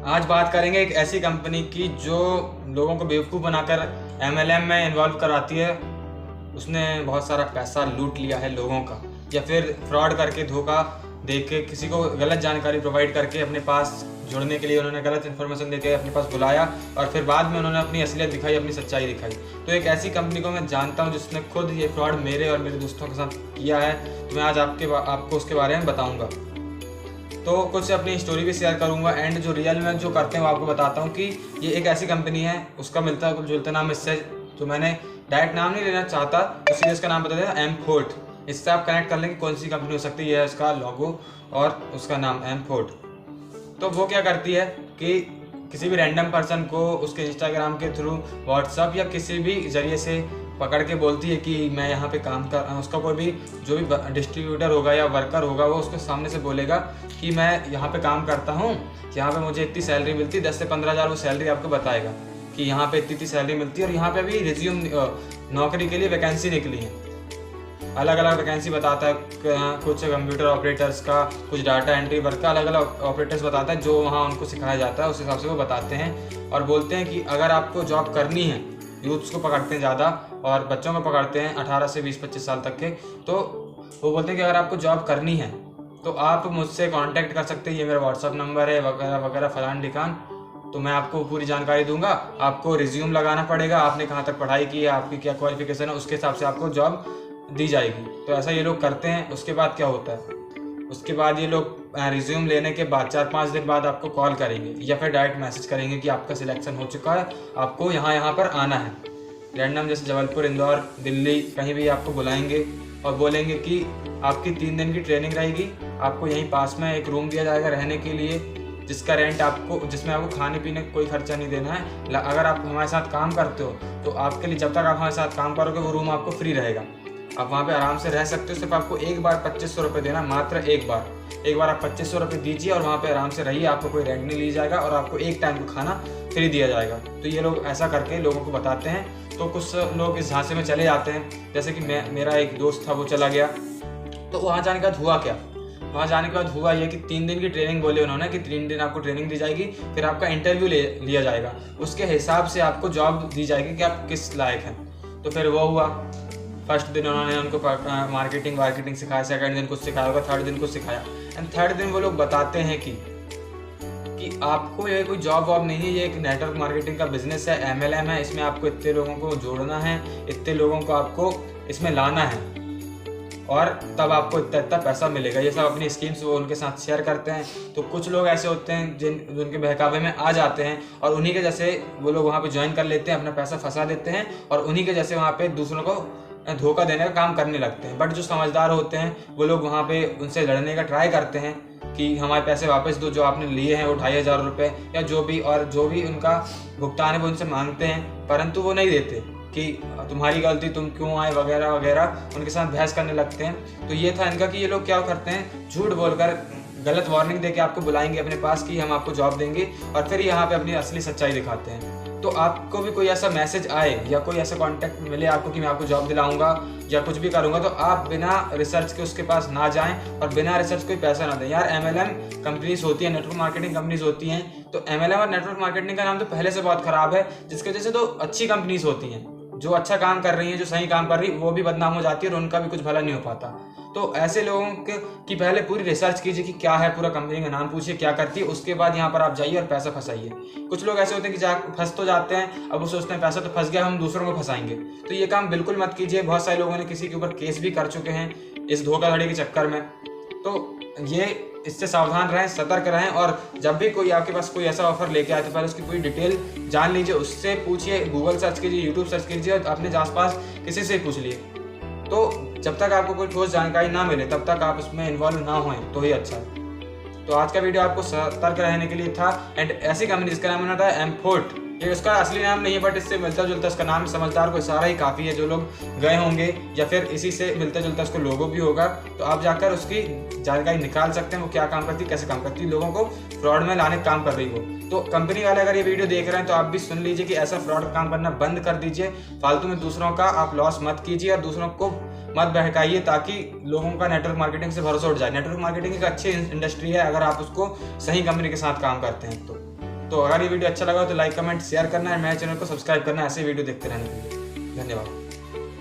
आज बात करेंगे एक ऐसी कंपनी की जो लोगों को बेवकूफ़ बनाकर MLM में इन्वॉल्व कराती है। उसने बहुत सारा पैसा लूट लिया है लोगों का, या फिर फ्रॉड करके धोखा दे के किसी को गलत जानकारी प्रोवाइड करके अपने पास जुड़ने के लिए उन्होंने गलत इन्फॉर्मेशन देके अपने पास बुलाया और फिर बाद में उन्होंने अपनी असलियत दिखाई, अपनी सच्चाई दिखाई। तो एक ऐसी कंपनी को मैं जानता हूँ जिसने खुद ये फ्रॉड मेरे और मेरे दोस्तों के साथ किया है। तो मैं आज आपको उसके बारे में बताऊँगा। तो कुछ अपनी स्टोरी भी शेयर करूंगा एंड जो रियल में जो करते हैं वो आपको बताता हूँ कि ये एक ऐसी कंपनी है, उसका मिलता जुलता नाम इससे, तो मैंने डायरेक्ट नाम नहीं लेना चाहता, तो इसका नाम बता दें M4। इससे आप कनेक्ट कर लेंगे कौन सी कंपनी हो सकती है। यह है उसका लोगो और उसका नाम M4। तो वो क्या करती है कि किसी भी रैंडम पर्सन को उसके इंस्टाग्राम के थ्रू, व्हाट्सअप या किसी भी जरिए से पकड़ के बोलती है कि मैं यहाँ पे काम कर रहा हूँ। उसका कोई भी जो भी डिस्ट्रीब्यूटर होगा या वर्कर होगा वो उसके सामने से बोलेगा कि मैं यहाँ पे काम करता हूँ, यहाँ पे मुझे इतनी सैलरी मिलती है, 10 से 15 हज़ार वो सैलरी आपको बताएगा कि यहाँ पे इतनी सैलरी मिलती है। और यहाँ पे अभी रिज्यूम नौकरी के लिए वैकेंसी निकली है, अलग अलग वैकेंसी बताता है। कुछ कंप्यूटर ऑपरेटर्स का, कुछ डाटा एंट्री वर्क का, अलग अलग ऑपरेटर्स बताता है जो वहाँ उनको सिखाया जाता है। उस हिसाब से वो बताते हैं और बोलते हैं कि अगर आपको जॉब करनी है, यूथ्स को पकड़ते हैं ज़्यादा और बच्चों को पकड़ते हैं 18 से 20-25 साल तक के। तो वो बोलते हैं कि अगर आपको जॉब करनी है तो आप मुझसे कांटेक्ट कर सकते हैं, ये मेरा व्हाट्सअप नंबर है वगैरह वगैरह फलान ठिकान। तो मैं आपको पूरी जानकारी दूंगा। आपको रिज्यूम लगाना पड़ेगा, आपने कहाँ तक पढ़ाई की है, आपकी क्या क्वालिफिकेशन है, उसके हिसाब से आपको जॉब दी जाएगी। तो ऐसा ये लोग करते हैं। उसके बाद क्या होता है, उसके बाद ये लोग रिज्यूम लेने के बाद 4-5 दिन बाद आपको कॉल करेंगे या फिर डायरेक्ट मैसेज करेंगे कि आपका सिलेक्शन हो चुका है, आपको यहाँ पर आना है। रैंडम जैसे जबलपुर, इंदौर, दिल्ली कहीं भी आपको बुलाएंगे और बोलेंगे कि आपकी 3 दिन की ट्रेनिंग रहेगी, आपको यहीं पास में एक रूम दिया जाएगा रहने के लिए, जिसका रेंट आपको, जिसमें आपको खाने पीने का कोई खर्चा नहीं देना है। अगर आप हमारे साथ काम करते हो तो आपके लिए, जब तक आप हमारे साथ काम करोगे, वो रूम आपको फ्री रहेगा। आप वहाँ पे आराम से रह सकते हो। सिर्फ आपको एक बार 2500 रुपये देना, मात्र एक बार आप 2500 रुपये दीजिए और वहाँ पे आराम से रहिए। आपको कोई रेंट नहीं लिया जाएगा और आपको एक टाइम का खाना फ्री दिया जाएगा। तो ये लोग ऐसा करके लोगों को बताते हैं। तो कुछ लोग इस झांसे में चले जाते हैं, जैसे कि मेरा एक दोस्त था, वो चला गया। तो वहाँ जाने के बाद हुआ क्या, वहाँ जाने के बाद हुआ ये कि 3 दिन की ट्रेनिंग बोले उन्होंने कि 3 दिन आपको ट्रेनिंग दी जाएगी, फिर आपका इंटरव्यू लिया जाएगा, उसके हिसाब से आपको जॉब दी जाएगी कि आप किस लायक हैं। तो फिर वो हुआ। फर्स्ट दिन उन्होंने उनको मार्केटिंग सिखाया, सेकंड दिन कुछ सिखाया होगा, थर्ड दिन कुछ सिखाया एंड थर्ड दिन वो लोग बताते हैं कि आपको ये कोई जॉब वॉब नहीं है, ये एक नेटवर्क मार्केटिंग का बिजनेस है, MLM है, इसमें आपको इतने लोगों को जोड़ना है, इतने लोगों को आपको इसमें लाना है और तब आपको इतना पैसा मिलेगा। ये सब अपनी स्कीम्स वो उनके साथ शेयर करते हैं। तो कुछ लोग ऐसे होते हैं जिनके बहकावे में आ जाते हैं और उन्हीं के जैसे वो लोग वहाँ पे ज्वाइन कर लेते हैं, अपना पैसा फंसा देते हैं और उन्हीं के जैसे वहाँ पे दूसरों को धोखा देने का काम करने लगते हैं। बट जो समझदार होते हैं वो लोग वहाँ पे उनसे लड़ने का ट्राई करते हैं कि हमारे पैसे वापस दो, जो आपने लिए हैं वो 2500 रुपये या जो भी उनका भुगतान है वो उनसे मांगते हैं, परंतु वो नहीं देते कि तुम्हारी गलती, तुम क्यों आए वगैरह वगैरह, उनके साथ बहस करने लगते हैं। तो ये था इनका कि ये लोग क्या करते हैं, झूठ बोलकर गलत वार्निंग देके आपको बुलाएंगे अपने पास कि हम आपको जॉब देंगे और फिर यहाँ पे अपनी असली सच्चाई दिखाते हैं। तो आपको भी कोई ऐसा मैसेज आए या कोई ऐसा कांटेक्ट मिले आपको कि मैं आपको जॉब दिलाऊंगा या कुछ भी करूंगा, तो आप बिना रिसर्च के उसके पास ना जाएं और बिना रिसर्च कोई पैसा ना दें। यार MLM कंपनीज होती है, नेटवर्क मार्केटिंग कंपनीज होती हैं। तो MLM और नेटवर्क मार्केटिंग का नाम तो पहले से बहुत खराब है, जिसकी वजह से तो अच्छी कंपनीज होती हैं जो अच्छा काम कर रही हैं, जो सही काम कर रही है, वो भी बदनाम हो जाती है और उनका भी कुछ भला नहीं हो पाता। तो ऐसे लोगों की पहले पूरी रिसर्च कीजिए कि क्या है, पूरा कंपनी का नाम पूछिए क्या करती है, उसके बाद यहाँ पर आप जाइए और पैसा फंसाइए। कुछ लोग ऐसे होते हैं कि फंस तो जाते हैं, अब वो सोचते हैं पैसा तो फंस गया, हम दूसरों को फंसाएंगे। तो ये काम बिल्कुल मत कीजिए। बहुत सारे लोगों ने किसी के ऊपर केस भी कर चुके हैं इस धोखाधड़ी के चक्कर में। तो ये इससे सावधान रहें, सतर्क रहें और जब भी कोई आपके पास कोई ऐसा ऑफर लेके आए तो पहले उसकी पूरी डिटेल जान लीजिए, उससे पूछिए, गूगल सर्च कीजिए, यूट्यूब सर्च कीजिए और अपने आसपास किसी से पूछ लिए। तो जब तक आपको कोई ठोस जानकारी ना मिले तब तक आप उसमें इन्वॉल्व ना हों तो ही अच्छा है। तो आज का वीडियो आपको सतर्क रहने के लिए था एंड ऐसी कंपनी जिसका नाम होता है M4। ये उसका असली नाम नहीं है बट इससे मिलता जुलता उसका नाम, समझदार को इशारा ही काफ़ी है। जो लोग गए होंगे या फिर इसी से मिलता जुलता उसको लोगो भी होगा, तो आप जाकर उसकी जानकारी निकाल सकते हैं वो क्या काम करती है, कैसे काम करती है, लोगों को फ्रॉड में लाने का काम कर रही हो। तो कंपनी वाले अगर ये वीडियो देख रहे हैं तो आप भी सुन लीजिए कि ऐसा फ्रॉड का काम करना बंद कर दीजिए। फालतू में दूसरों का आप लॉस मत कीजिए और दूसरों को मत बहकाइए, ताकि लोगों का नेटवर्क मार्केटिंग से भरोसा उठ जाए। नेटवर्क मार्केटिंग एक अच्छी इंडस्ट्री है अगर आप उसको सही कंपनी के साथ काम करते हैं तो। तो अगर ये वीडियो अच्छा लगा हो तो लाइक कमेंट शेयर करना है, मेरे चैनल को सब्सक्राइब करना है ऐसे वीडियो देखते रहने के लिए। धन्यवाद।